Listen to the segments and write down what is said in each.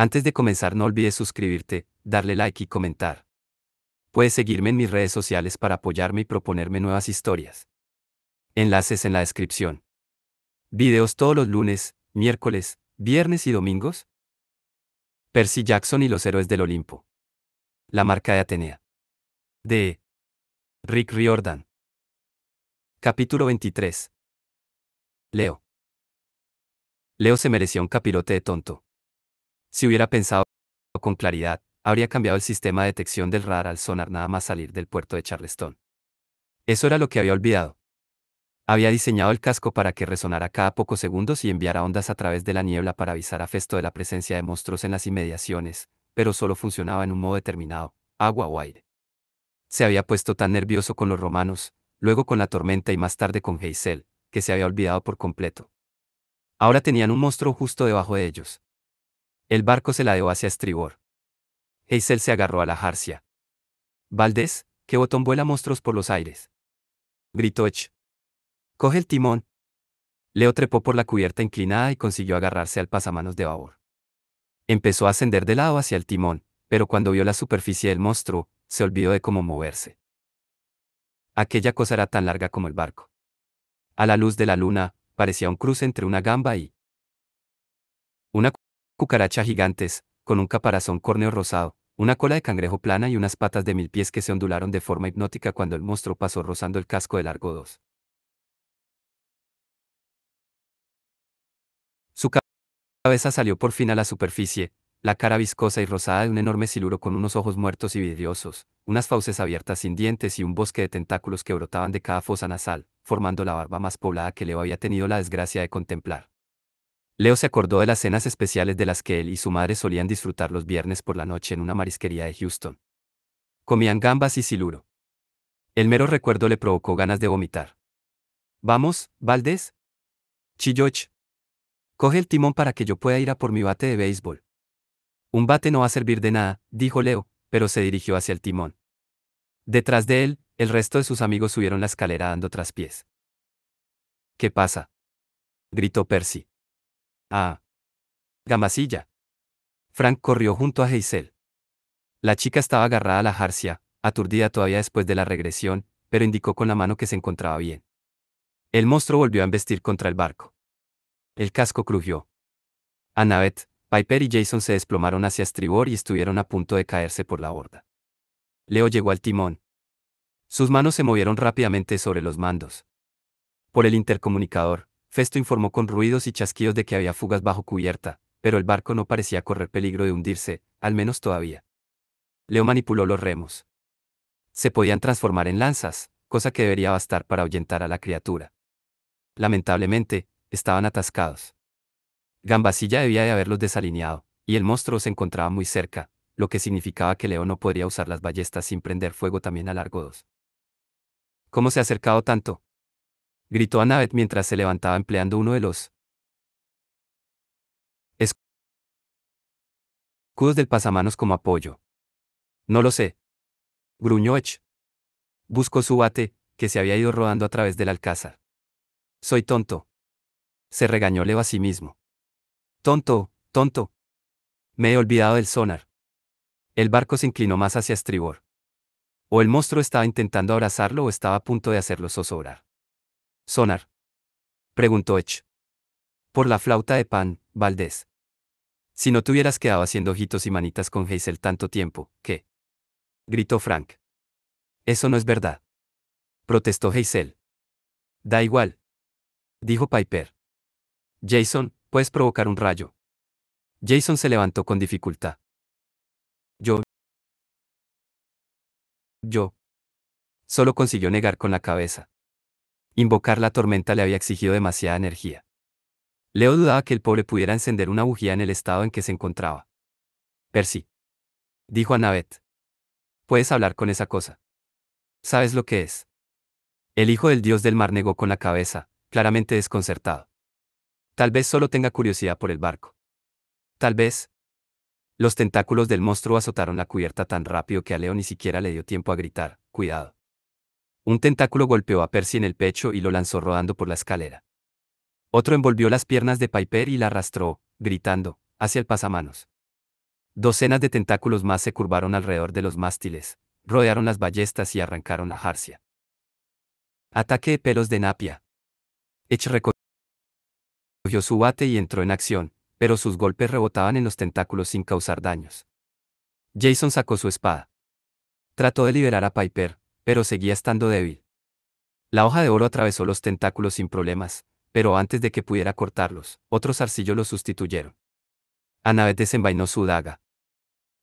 Antes de comenzar no olvides suscribirte, darle like y comentar. Puedes seguirme en mis redes sociales para apoyarme y proponerme nuevas historias. Enlaces en la descripción. Videos todos los lunes, miércoles, viernes y domingos. Percy Jackson y los héroes del Olimpo. La marca de Atenea. De Rick Riordan. Capítulo 23. Leo. Leo se merecía un capirote de tonto. Si hubiera pensado con claridad, habría cambiado el sistema de detección del radar al sonar nada más salir del puerto de Charleston. Eso era lo que había olvidado. Había diseñado el casco para que resonara cada pocos segundos y enviara ondas a través de la niebla para avisar a Festo de la presencia de monstruos en las inmediaciones, pero solo funcionaba en un modo determinado, agua o aire. Se había puesto tan nervioso con los romanos, luego con la tormenta y más tarde con Hazel, que se había olvidado por completo. Ahora tenían un monstruo justo debajo de ellos. El barco se ladeó hacia estribor. Hazel se agarró a la jarcia. Valdés, ¿qué botón vuela monstruos por los aires? Gritó Ech. Coge el timón. Leo trepó por la cubierta inclinada y consiguió agarrarse al pasamanos de babor. Empezó a ascender de lado hacia el timón, pero cuando vio la superficie del monstruo, se olvidó de cómo moverse. Aquella cosa era tan larga como el barco. A la luz de la luna, parecía un cruce entre una gamba y una cucaracha gigantes, con un caparazón córneo rosado, una cola de cangrejo plana y unas patas de 1000 pies que se ondularon de forma hipnótica cuando el monstruo pasó rozando el casco de largo 2. Su cabeza salió por fin a la superficie, la cara viscosa y rosada de un enorme siluro con unos ojos muertos y vidriosos, unas fauces abiertas sin dientes y un bosque de tentáculos que brotaban de cada fosa nasal, formando la barba más poblada que Leo había tenido la desgracia de contemplar. Leo se acordó de las cenas especiales de las que él y su madre solían disfrutar los viernes por la noche en una marisquería de Houston. Comían gambas y siluro. El mero recuerdo le provocó ganas de vomitar. «Vamos, Valdés», chilló Ech. «Coge el timón para que yo pueda ir a por mi bate de béisbol». «Un bate no va a servir de nada», dijo Leo, pero se dirigió hacia el timón. Detrás de él, el resto de sus amigos subieron la escalera dando traspiés. «¿Qué pasa?», gritó Percy. «Ah. Gambasilla». Frank corrió junto a Hazel. La chica estaba agarrada a la jarcia, aturdida todavía después de la regresión, pero indicó con la mano que se encontraba bien. El monstruo volvió a embestir contra el barco. El casco crujió. Annabeth, Piper y Jason se desplomaron hacia estribor y estuvieron a punto de caerse por la borda. Leo llegó al timón. Sus manos se movieron rápidamente sobre los mandos. Por el intercomunicador, Festo informó con ruidos y chasquidos de que había fugas bajo cubierta, pero el barco no parecía correr peligro de hundirse, al menos todavía. Leo manipuló los remos. Se podían transformar en lanzas, cosa que debería bastar para ahuyentar a la criatura. Lamentablemente, estaban atascados. Gambasilla debía de haberlos desalineado, y el monstruo se encontraba muy cerca, lo que significaba que Leo no podría usar las ballestas sin prender fuego también a largo 2. ¿Cómo se ha acercado tanto?, gritó Annabeth mientras se levantaba empleando uno de los escudos del pasamanos como apoyo. No lo sé, gruñó Ech. Buscó su bate, que se había ido rodando a través del alcázar. Soy tonto. Se regañó Leo a sí mismo. Tonto, tonto. Me he olvidado del sonar. El barco se inclinó más hacia estribor. O el monstruo estaba intentando abrazarlo o estaba a punto de hacerlo zozobrar. ¿Sonar?, preguntó Ech. Por la flauta de pan, Valdés. Si no te hubieras quedado haciendo ojitos y manitas con Hazel tanto tiempo, ¿qué?, gritó Frank. Eso no es verdad, protestó Hazel. Da igual, dijo Piper. Jason, puedes provocar un rayo. Jason se levantó con dificultad. Yo. Solo consiguió negar con la cabeza. Invocar la tormenta le había exigido demasiada energía. Leo dudaba que el pobre pudiera encender una bujía en el estado en que se encontraba. Percy, dijo Annabeth. Puedes hablar con esa cosa. ¿Sabes lo que es? El hijo del dios del mar negó con la cabeza, claramente desconcertado. Tal vez solo tenga curiosidad por el barco. Tal vez. Los tentáculos del monstruo azotaron la cubierta tan rápido que a Leo ni siquiera le dio tiempo a gritar, cuidado. Un tentáculo golpeó a Percy en el pecho y lo lanzó rodando por la escalera. Otro envolvió las piernas de Piper y la arrastró, gritando, hacia el pasamanos. Docenas de tentáculos más se curvaron alrededor de los mástiles, rodearon las ballestas y arrancaron la jarcia. Ataque de pelos de Napia. Edge recogió su bate y entró en acción, pero sus golpes rebotaban en los tentáculos sin causar daños. Jason sacó su espada. Trató de liberar a Piper, pero seguía estando débil. La hoja de oro atravesó los tentáculos sin problemas, pero antes de que pudiera cortarlos, otros arcillos los sustituyeron. Annabeth desenvainó su daga.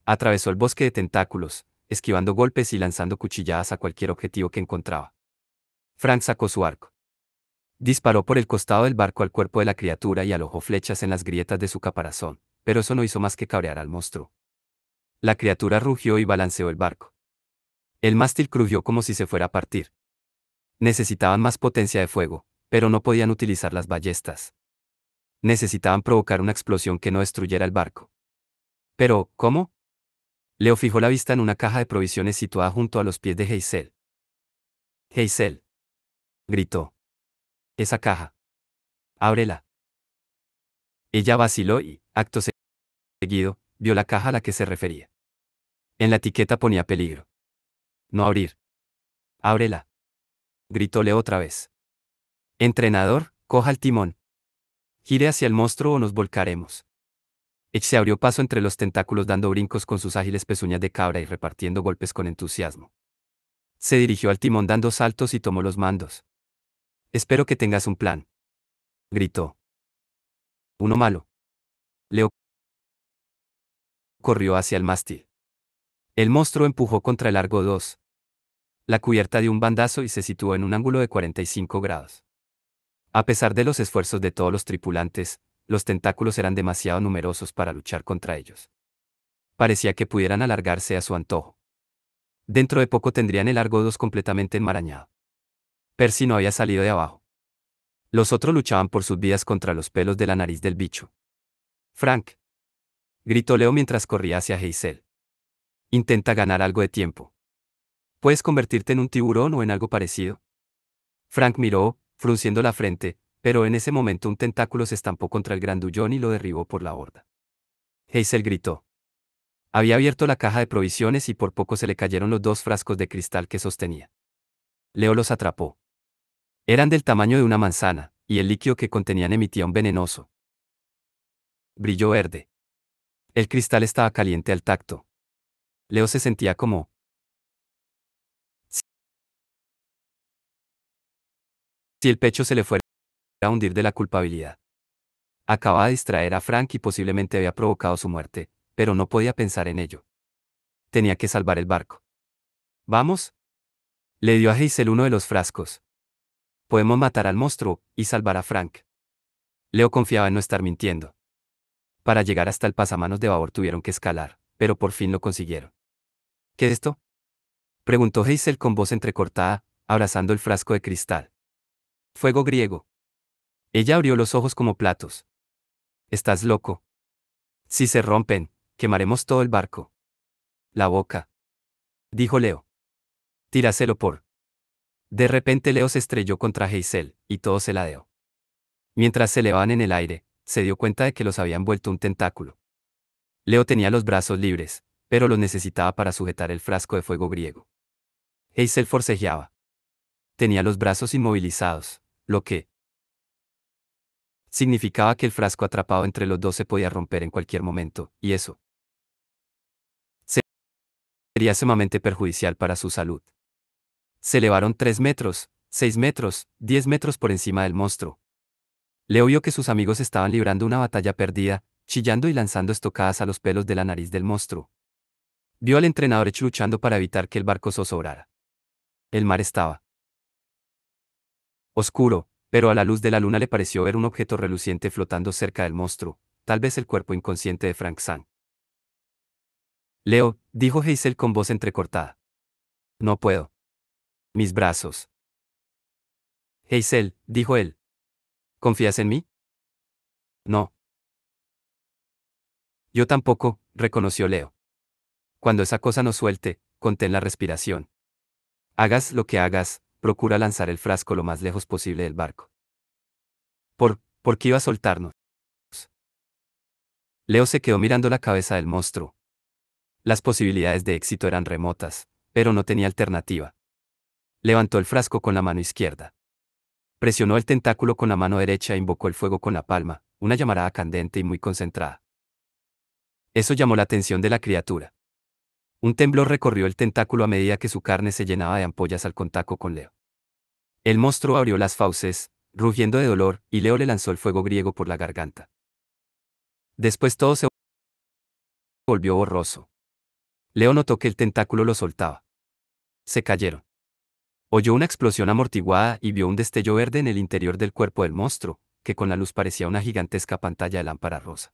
Atravesó el bosque de tentáculos, esquivando golpes y lanzando cuchilladas a cualquier objetivo que encontraba. Frank sacó su arco. Disparó por el costado del barco al cuerpo de la criatura y alojó flechas en las grietas de su caparazón, pero eso no hizo más que cabrear al monstruo. La criatura rugió y balanceó el barco. El mástil crujió como si se fuera a partir. Necesitaban más potencia de fuego, pero no podían utilizar las ballestas. Necesitaban provocar una explosión que no destruyera el barco. Pero, ¿cómo? Leo fijó la vista en una caja de provisiones situada junto a los pies de Hazel. Hazel. Gritó. Esa caja. Ábrela. Ella vaciló y, acto seguido, vio la caja a la que se refería. En la etiqueta ponía peligro. No abrir. Ábrela. Gritó Leo otra vez. Entrenador, coja el timón. Gire hacia el monstruo o nos volcaremos. Edge se abrió paso entre los tentáculos dando brincos con sus ágiles pezuñas de cabra y repartiendo golpes con entusiasmo. Se dirigió al timón dando saltos y tomó los mandos. Espero que tengas un plan. Gritó. Uno malo. Leo corrió hacia el mástil. El monstruo empujó contra el largo 2. La cubierta dio un bandazo y se situó en un ángulo de 45 grados. A pesar de los esfuerzos de todos los tripulantes, los tentáculos eran demasiado numerosos para luchar contra ellos. Parecía que pudieran alargarse a su antojo. Dentro de poco tendrían el largo 2 completamente enmarañado. Percy no había salido de abajo. Los otros luchaban por sus vidas contra los pelos de la nariz del bicho. Frank. Gritó Leo mientras corría hacia Hazel. Intenta ganar algo de tiempo. ¿Puedes convertirte en un tiburón o en algo parecido? Frank miró, frunciendo la frente, pero en ese momento un tentáculo se estampó contra el grandullón y lo derribó por la borda. Hazel gritó. Había abierto la caja de provisiones y por poco se le cayeron los 2 frascos de cristal que sostenía. Leo los atrapó. Eran del tamaño de una manzana, y el líquido que contenían emitía un venenoso brillo verde. El cristal estaba caliente al tacto. Leo se sentía como si el pecho se le fuera a hundir de la culpabilidad. Acababa de distraer a Frank y posiblemente había provocado su muerte, pero no podía pensar en ello. Tenía que salvar el barco. ¿Vamos? Le dio a Hazel uno de los frascos. Podemos matar al monstruo y salvar a Frank. Leo confiaba en no estar mintiendo. Para llegar hasta el pasamanos de babor tuvieron que escalar, pero por fin lo consiguieron. ¿Qué es esto? Preguntó Hazel con voz entrecortada, abrazando el frasco de cristal. Fuego griego. Ella abrió los ojos como platos. ¿Estás loco? Si se rompen, quemaremos todo el barco. La boca. Dijo Leo. Tíraselo por. De repente Leo se estrelló contra Hazel, y todo se ladeó. Mientras se elevaban en el aire, se dio cuenta de que los habían vuelto un tentáculo. Leo tenía los brazos libres, pero los necesitaba para sujetar el frasco de fuego griego. Hazel forcejeaba. Tenía los brazos inmovilizados, lo que significaba que el frasco atrapado entre los dos se podía romper en cualquier momento, y eso sería sumamente perjudicial para su salud. Se elevaron 3 metros, 6 metros, 10 metros por encima del monstruo. Leo vio que sus amigos estaban librando una batalla perdida, chillando y lanzando estocadas a los pelos de la nariz del monstruo. Vio al entrenador Edge luchando para evitar que el barco zozobrara. El mar estaba oscuro, pero a la luz de la luna le pareció ver un objeto reluciente flotando cerca del monstruo, tal vez el cuerpo inconsciente de Frank Sang. Leo, dijo Hazel con voz entrecortada. No puedo. Mis brazos. Hazel, dijo él. ¿Confías en mí? No. Yo tampoco, reconoció Leo. Cuando esa cosa nos suelte, contén la respiración. Hagas lo que hagas, procura lanzar el frasco lo más lejos posible del barco. ¿Por qué iba a soltarnos? Leo se quedó mirando la cabeza del monstruo, Las posibilidades de éxito eran remotas, pero no tenía alternativa. Levantó el frasco con la mano izquierda. Presionó el tentáculo con la mano derecha e invocó el fuego con la palma, una llamarada candente y muy concentrada. Eso llamó la atención de la criatura. Un temblor recorrió el tentáculo a medida que su carne se llenaba de ampollas al contacto con Leo. El monstruo abrió las fauces, rugiendo de dolor, y Leo le lanzó el fuego griego por la garganta. Después todo se volvió borroso. Leo notó que el tentáculo lo soltaba. Se cayeron. Oyó una explosión amortiguada y vio un destello verde en el interior del cuerpo del monstruo, que con la luz parecía una gigantesca pantalla de lámpara rosa.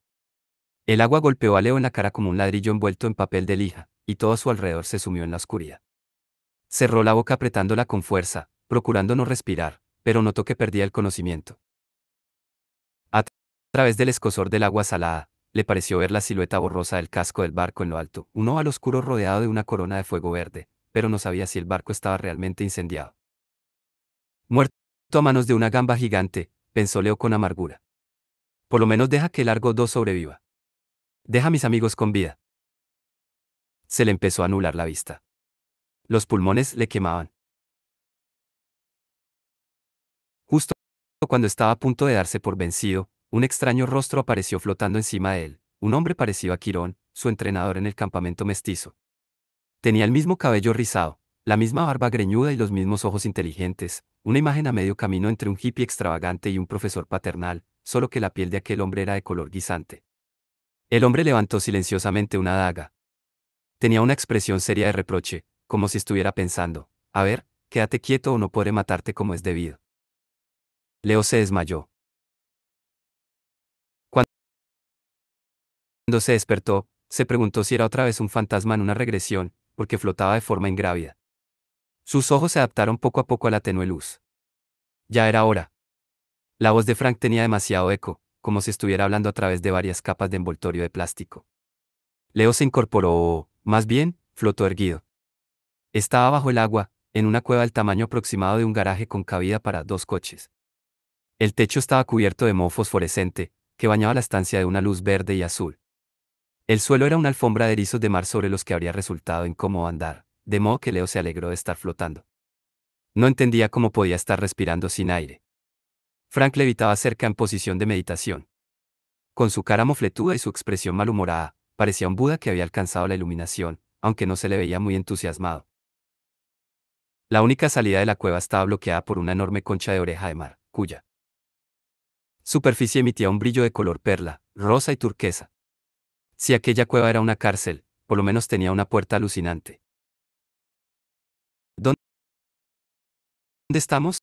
El agua golpeó a Leo en la cara como un ladrillo envuelto en papel de lija, y todo a su alrededor se sumió en la oscuridad. Cerró la boca apretándola con fuerza, procurando no respirar, pero notó que perdía el conocimiento. A través del escozor del agua salada, le pareció ver la silueta borrosa del casco del barco en lo alto, un óvalo oscuro rodeado de una corona de fuego verde, pero no sabía si el barco estaba realmente incendiado. Muerto a manos de una gamba gigante, pensó Leo con amargura. Por lo menos deja que el Argo 2 sobreviva. Deja a mis amigos con vida. Se le empezó a anular la vista. Los pulmones le quemaban. Justo cuando estaba a punto de darse por vencido, un extraño rostro apareció flotando encima de él, un hombre parecido a Quirón, su entrenador en el campamento mestizo. Tenía el mismo cabello rizado, la misma barba greñuda y los mismos ojos inteligentes, una imagen a medio camino entre un hippie extravagante y un profesor paternal, solo que la piel de aquel hombre era de color guisante. El hombre levantó silenciosamente una daga. Tenía una expresión seria de reproche, como si estuviera pensando, a ver, quédate quieto o no podré matarte como es debido. Leo se desmayó. Cuando se despertó, se preguntó si era otra vez un fantasma en una regresión, porque flotaba de forma ingrávida. Sus ojos se adaptaron poco a poco a la tenue luz. Ya era hora. La voz de Frank tenía demasiado eco, como si estuviera hablando a través de varias capas de envoltorio de plástico. Leo se incorporó o, más bien, flotó erguido. Estaba bajo el agua, en una cueva del tamaño aproximado de un garaje con cabida para 2 coches. El techo estaba cubierto de moho fosforescente, que bañaba la estancia de una luz verde y azul. El suelo era una alfombra de erizos de mar sobre los que habría resultado incómodo andar, de modo que Leo se alegró de estar flotando. No entendía cómo podía estar respirando sin aire. Frank levitaba cerca en posición de meditación. Con su cara mofletuda y su expresión malhumorada, parecía un Buda que había alcanzado la iluminación, aunque no se le veía muy entusiasmado. La única salida de la cueva estaba bloqueada por una enorme concha de oreja de mar, cuya superficie emitía un brillo de color perla, rosa y turquesa. Si aquella cueva era una cárcel, por lo menos tenía una puerta alucinante. ¿Dónde estamos?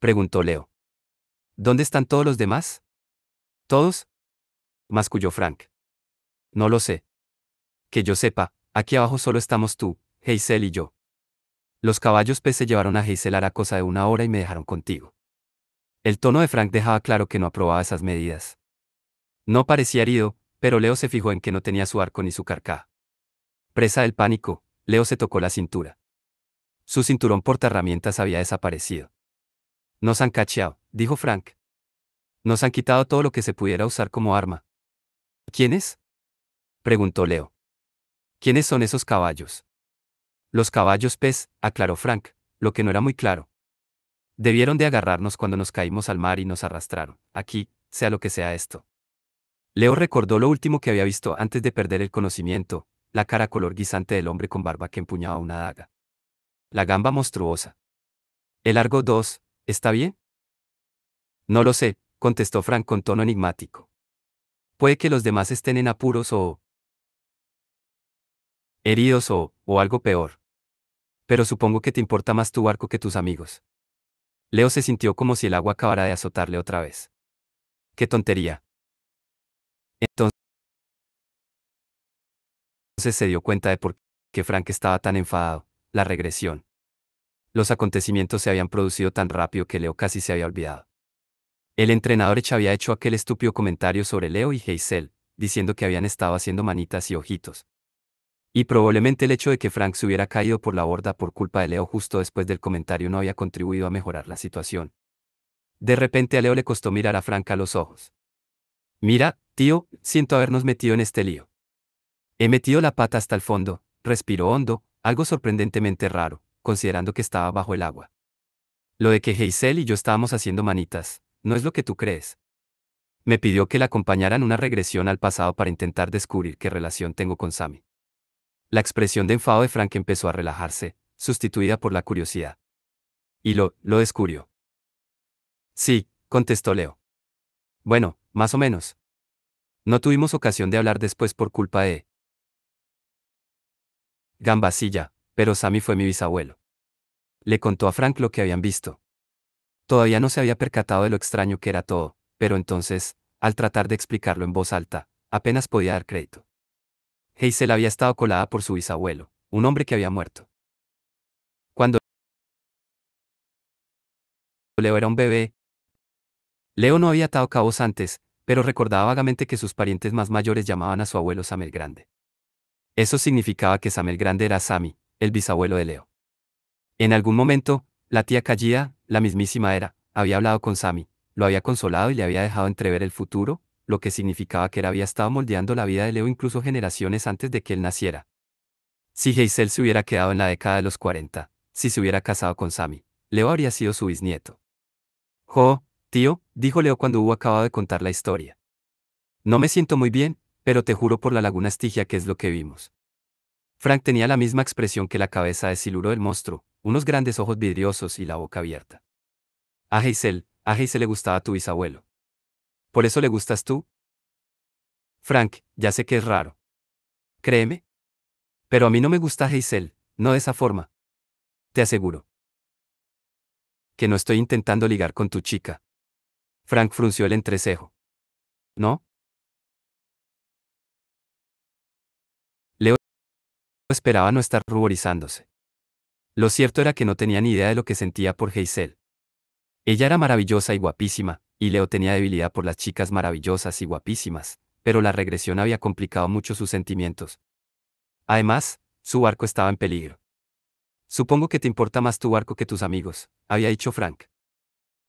Preguntó Leo. ¿Dónde están todos los demás? ¿Todos? Masculló Frank. No lo sé. Que yo sepa, aquí abajo solo estamos tú, Hazel y yo. Los caballos pez se llevaron a Hazel hará cosa de 1 hora y me dejaron contigo. El tono de Frank dejaba claro que no aprobaba esas medidas. No parecía herido, pero Leo se fijó en que no tenía su arco ni su carcaj. Presa del pánico, Leo se tocó la cintura. Su cinturón portaherramientas había desaparecido. Nos han cacheado, dijo Frank. Nos han quitado todo lo que se pudiera usar como arma. ¿Quiénes? Preguntó Leo. ¿Quiénes son esos caballos? Los caballos pez, aclaró Frank, lo que no era muy claro. Debieron de agarrarnos cuando nos caímos al mar y nos arrastraron, aquí, sea lo que sea esto. Leo recordó lo último que había visto antes de perder el conocimiento, la cara color guisante del hombre con barba que empuñaba una daga. La gamba monstruosa. El Argo 2, ¿está bien? No lo sé, contestó Frank con tono enigmático. Puede que los demás estén en apuros o heridos o algo peor. Pero supongo que te importa más tu barco que tus amigos. Leo se sintió como si el agua acabara de azotarle otra vez. ¡Qué tontería! Entonces se dio cuenta de por qué Frank estaba tan enfadado, la regresión. Los acontecimientos se habían producido tan rápido que Leo casi se había olvidado. El entrenador había hecho aquel estúpido comentario sobre Leo y Hazel, diciendo que habían estado haciendo manitas y ojitos. Y probablemente el hecho de que Frank se hubiera caído por la borda por culpa de Leo justo después del comentario no había contribuido a mejorar la situación. De repente a Leo le costó mirar a Frank a los ojos. Mira, tío, siento habernos metido en este lío. He metido la pata hasta el fondo, respiró hondo, algo sorprendentemente raro, considerando que estaba bajo el agua. Lo de que Hazel y yo estábamos haciendo manitas, no es lo que tú crees. Me pidió que la acompañara en una regresión al pasado para intentar descubrir qué relación tengo con Sammy. La expresión de enfado de Frank empezó a relajarse, sustituida por la curiosidad. Y lo descubrió. Sí, contestó Leo. Bueno, más o menos. No tuvimos ocasión de hablar después por culpa de Gambasilla, pero Sammy fue mi bisabuelo. Le contó a Frank lo que habían visto. Todavía no se había percatado de lo extraño que era todo, pero entonces, al tratar de explicarlo en voz alta, apenas podía dar crédito. Hazel había estado colada por su bisabuelo, un hombre que había muerto. Cuando Leo era un bebé, Leo no había atado cabos antes, pero recordaba vagamente que sus parientes más mayores llamaban a su abuelo Sam el Grande. Eso significaba que Sam el Grande era Sammy, el bisabuelo de Leo. En algún momento, la tía Callida, la mismísima era, había hablado con Sammy, lo había consolado y le había dejado entrever el futuro, lo que significaba que él había estado moldeando la vida de Leo incluso generaciones antes de que él naciera. Si Hazel se hubiera quedado en la década de los 40, si se hubiera casado con Sammy, Leo habría sido su bisnieto. Tío, dijo Leo cuando hubo acabado de contar la historia. No me siento muy bien, pero te juro por la laguna Estigia que es lo que vimos. Frank tenía la misma expresión que la cabeza de siluro del monstruo, unos grandes ojos vidriosos y la boca abierta. A Hazel le gustaba tu bisabuelo. ¿Por eso le gustas tú? Frank, ya sé que es raro. Créeme. Pero a mí no me gusta Hazel, no de esa forma. Te aseguro. Que no estoy intentando ligar con tu chica. Frank frunció el entrecejo. ¿No? Leo esperaba no estar ruborizándose. Lo cierto era que no tenía ni idea de lo que sentía por Hazel. Ella era maravillosa y guapísima, y Leo tenía debilidad por las chicas maravillosas y guapísimas, pero la regresión había complicado mucho sus sentimientos. Además, su barco estaba en peligro. Supongo que te importa más tu barco que tus amigos, había dicho Frank.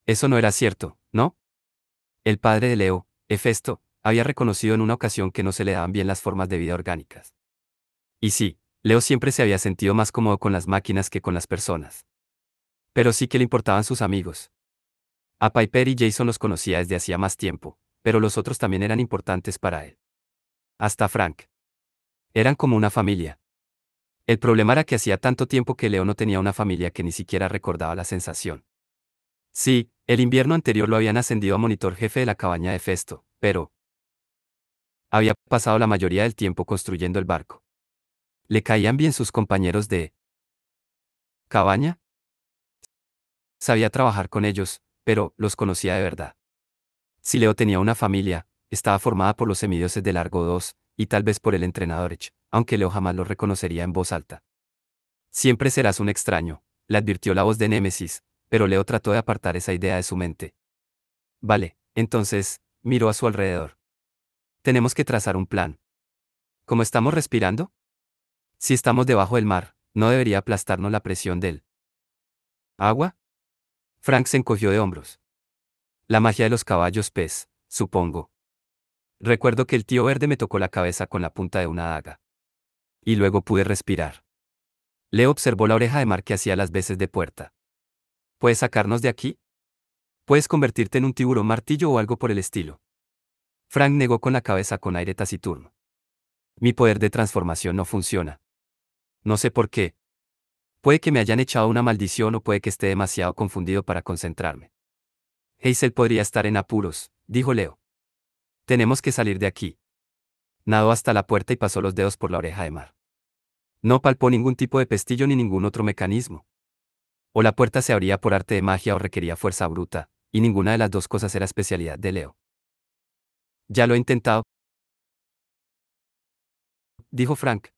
Eso no era cierto, ¿no? El padre de Leo, Hefesto, había reconocido en una ocasión que no se le daban bien las formas de vida orgánicas. Y sí, Leo siempre se había sentido más cómodo con las máquinas que con las personas. Pero sí que le importaban sus amigos. A Piper y Jason los conocía desde hacía más tiempo, pero los otros también eran importantes para él. Hasta Frank. Eran como una familia. El problema era que hacía tanto tiempo que Leo no tenía una familia que ni siquiera recordaba la sensación. Sí, el invierno anterior lo habían ascendido a monitor jefe de la cabaña de Festo, pero había pasado la mayoría del tiempo construyendo el barco. ¿Le caían bien sus compañeros de cabaña? Sabía trabajar con ellos, pero los conocía de verdad. Si Leo tenía una familia, estaba formada por los semidioses de Largo 2, y tal vez por el entrenador Edge, aunque Leo jamás lo reconocería en voz alta. Siempre serás un extraño, le advirtió la voz de Némesis, pero Leo trató de apartar esa idea de su mente. Vale, entonces, miró a su alrededor. Tenemos que trazar un plan. ¿Cómo estamos respirando? Si estamos debajo del mar, no debería aplastarnos la presión del agua. Frank se encogió de hombros. La magia de los caballos pez, supongo. Recuerdo que el tío verde me tocó la cabeza con la punta de una daga. Y luego pude respirar. Leo observó la oreja de mar que hacía las veces de puerta. ¿Puedes sacarnos de aquí? ¿Puedes convertirte en un tiburón martillo o algo por el estilo? Frank negó con la cabeza con aire taciturno. Mi poder de transformación no funciona. No sé por qué. Puede que me hayan echado una maldición o puede que esté demasiado confundido para concentrarme. Hazel podría estar en apuros, dijo Leo. Tenemos que salir de aquí. Nadó hasta la puerta y pasó los dedos por la oreja de mar. No palpó ningún tipo de pestillo ni ningún otro mecanismo. O la puerta se abría por arte de magia o requería fuerza bruta, y ninguna de las dos cosas era especialidad de Leo. Ya lo he intentado, dijo Frank.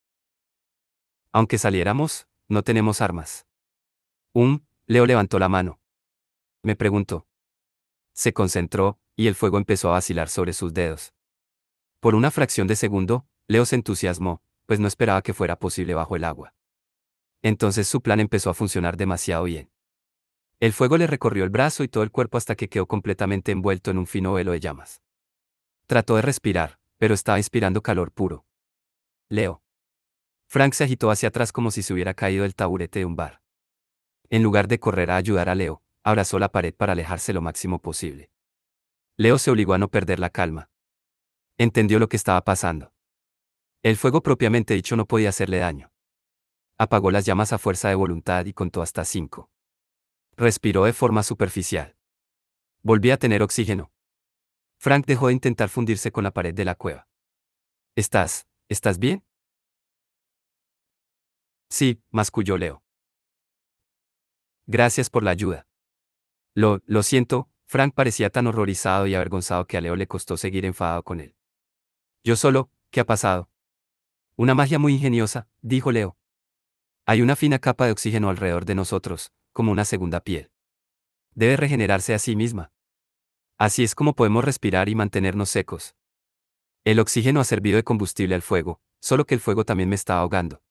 Aunque saliéramos, no tenemos armas. Leo levantó la mano. Me preguntó. Se concentró, y el fuego empezó a vacilar sobre sus dedos. Por una fracción de segundo, Leo se entusiasmó, pues no esperaba que fuera posible bajo el agua. Entonces su plan empezó a funcionar demasiado bien. El fuego le recorrió el brazo y todo el cuerpo hasta que quedó completamente envuelto en un fino velo de llamas. Trató de respirar, pero estaba inspirando calor puro. Leo. Frank se agitó hacia atrás como si se hubiera caído del taburete de un bar. En lugar de correr a ayudar a Leo, abrazó la pared para alejarse lo máximo posible. Leo se obligó a no perder la calma. Entendió lo que estaba pasando. El fuego propiamente dicho no podía hacerle daño. Apagó las llamas a fuerza de voluntad y contó hasta 5. Respiró de forma superficial. Volvía a tener oxígeno. Frank dejó de intentar fundirse con la pared de la cueva. ¿Estás bien? Sí, masculló Leo. Gracias por la ayuda. Lo siento, Frank parecía tan horrorizado y avergonzado que a Leo le costó seguir enfadado con él. Yo solo, ¿qué ha pasado? Una magia muy ingeniosa, dijo Leo. Hay una fina capa de oxígeno alrededor de nosotros, como una segunda piel. Debe regenerarse a sí misma. Así es como podemos respirar y mantenernos secos. El oxígeno ha servido de combustible al fuego, solo que el fuego también me está ahogando.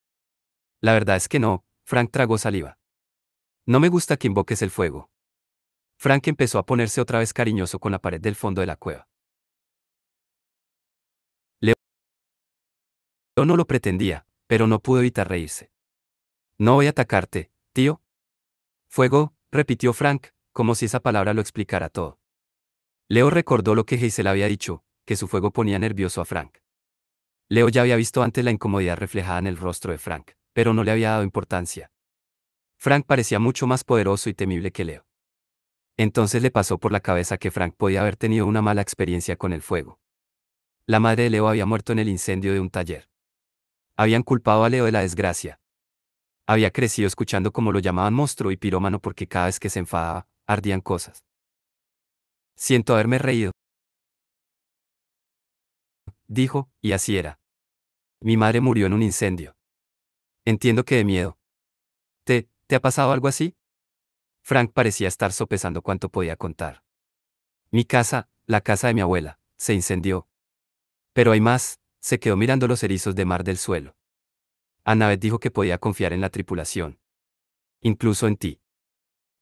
La verdad es que no, Frank tragó saliva. No me gusta que invoques el fuego. Frank empezó a ponerse otra vez cariñoso con la pared del fondo de la cueva. Leo no lo pretendía, pero no pudo evitar reírse. No voy a atacarte, tío. Fuego, repitió Frank, como si esa palabra lo explicara todo. Leo recordó lo que Hazel había dicho, que su fuego ponía nervioso a Frank. Leo ya había visto antes la incomodidad reflejada en el rostro de Frank, pero no le había dado importancia. Frank parecía mucho más poderoso y temible que Leo. Entonces le pasó por la cabeza que Frank podía haber tenido una mala experiencia con el fuego. La madre de Leo había muerto en el incendio de un taller. Habían culpado a Leo de la desgracia. Había crecido escuchando cómo lo llamaban monstruo y pirómano porque cada vez que se enfadaba, ardían cosas. Siento haberme reído, dijo, y así era. Mi madre murió en un incendio. Entiendo que de miedo. ¿Te ha pasado algo así? Frank parecía estar sopesando cuánto podía contar. Mi casa, la casa de mi abuela, se incendió. Pero hay más, se quedó mirando los erizos de mar del suelo. Annabeth dijo que podía confiar en la tripulación. Incluso en ti.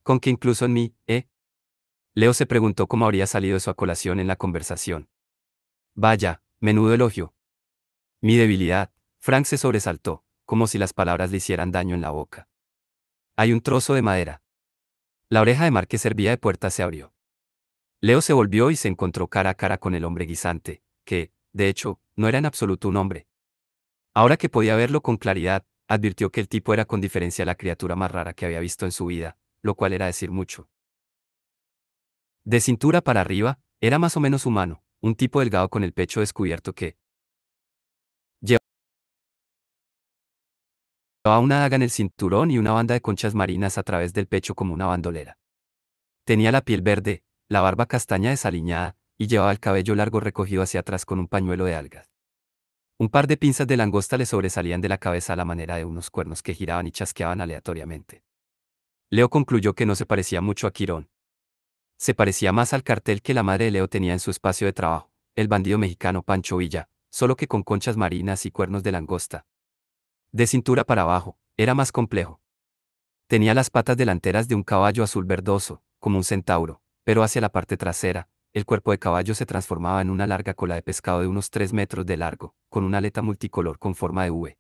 ¿Con que incluso en mí, eh? Leo se preguntó cómo habría salido eso a colación en la conversación. Vaya, menudo elogio. Mi debilidad, Frank se sobresaltó, como si las palabras le hicieran daño en la boca. Hay un trozo de madera. La oreja de mar que servía de puerta se abrió. Leo se volvió y se encontró cara a cara con el hombre guisante, que, de hecho, no era en absoluto un hombre. Ahora que podía verlo con claridad, advirtió que el tipo era con diferencia la criatura más rara que había visto en su vida, lo cual era decir mucho. De cintura para arriba, era más o menos humano, un tipo delgado con el pecho descubierto que llevaba una daga en el cinturón y una banda de conchas marinas a través del pecho como una bandolera. Tenía la piel verde, la barba castaña desaliñada, y llevaba el cabello largo recogido hacia atrás con un pañuelo de algas. Un par de pinzas de langosta le sobresalían de la cabeza a la manera de unos cuernos que giraban y chasqueaban aleatoriamente. Leo concluyó que no se parecía mucho a Quirón. Se parecía más al cartel que la madre de Leo tenía en su espacio de trabajo, el bandido mexicano Pancho Villa, solo que con conchas marinas y cuernos de langosta. De cintura para abajo, era más complejo. Tenía las patas delanteras de un caballo azul verdoso, como un centauro, pero hacia la parte trasera, el cuerpo de caballo se transformaba en una larga cola de pescado de unos 3 metros de largo, con una aleta multicolor con forma de V.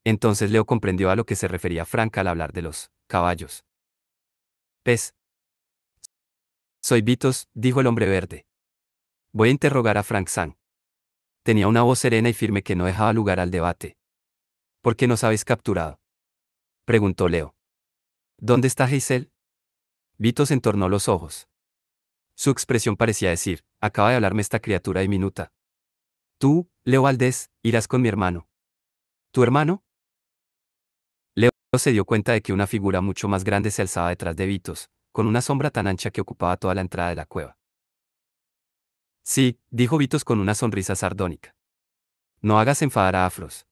Entonces Leo comprendió a lo que se refería Frank al hablar de los caballos. Pez. Soy Vitos, dijo el hombre verde. Voy a interrogar a Frank Sang. Tenía una voz serena y firme que no dejaba lugar al debate. ¿Por qué nos habéis capturado? Preguntó Leo. ¿Dónde está Hazel? Vitos entornó los ojos. Su expresión parecía decir, acaba de hablarme esta criatura diminuta. Tú, Leo Valdés, irás con mi hermano. ¿Tu hermano? Leo se dio cuenta de que una figura mucho más grande se alzaba detrás de Vitos, con una sombra tan ancha que ocupaba toda la entrada de la cueva. Sí, dijo Vitos con una sonrisa sardónica. No hagas enfadar a Afros.